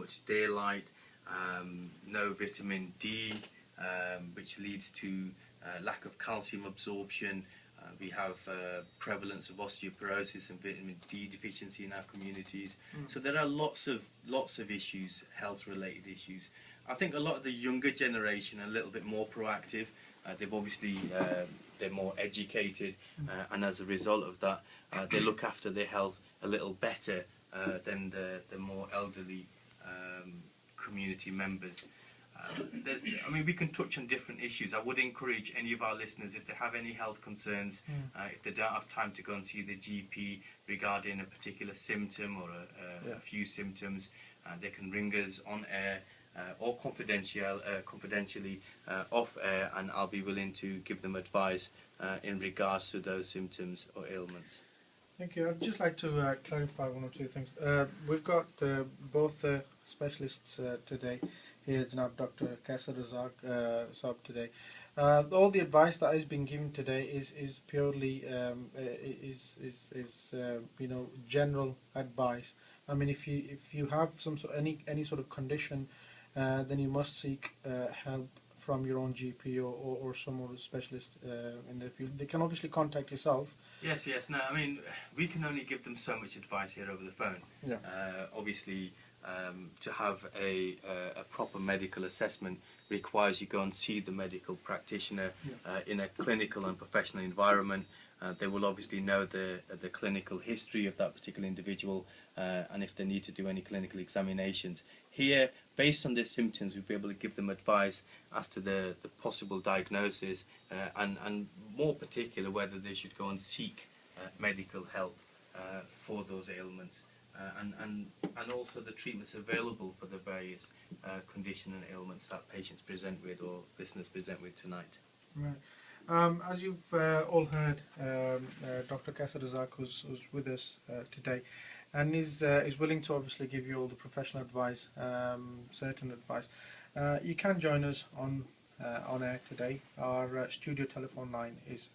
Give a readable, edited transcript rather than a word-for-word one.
much daylight, no vitamin D, which leads to lack of calcium absorption. We have prevalence of osteoporosis and vitamin D deficiency in our communities. So there are lots of issues, health-related issues. I think a lot of the younger generation are a little bit more proactive. They've obviously they're more educated, and as a result of that, they look after their health a little better than the more elderly community members. I mean, we can touch on different issues. I would encourage any of our listeners, if they have any health concerns, if they don't have time to go and see the GP regarding a particular symptom or a few symptoms, they can ring us on air or confidentially off air, and I'll be willing to give them advice in regards to those symptoms or ailments. Thank you. I'd just like to clarify one or two things. We've got both specialists today. Here, Dr. Kaisar Razak Saab today. All the advice that is being given today is purely you know, general advice. I mean, if you have any sort of condition, then you must seek help from your own GP or some other specialist in the field. They can obviously contact yourself. Yes. No, I mean, we can only give them so much advice here over the phone. Yeah. Obviously, to have a proper medical assessment requires you go and see the medical practitioner in a clinical and professional environment. They will obviously know the clinical history of that particular individual, and if they need to do any clinical examinations. Here, based on their symptoms, we'll be able to give them advice as to the possible diagnosis, and more particular, whether they should go and seek medical help for those ailments. And also the treatments available for the various condition and ailments that patients present with or listeners present with tonight. Right. As you've all heard, Dr. Kaisar Razak was with us today, and is willing to obviously give you all the professional advice, certain advice. You can join us on air today. Our studio telephone line is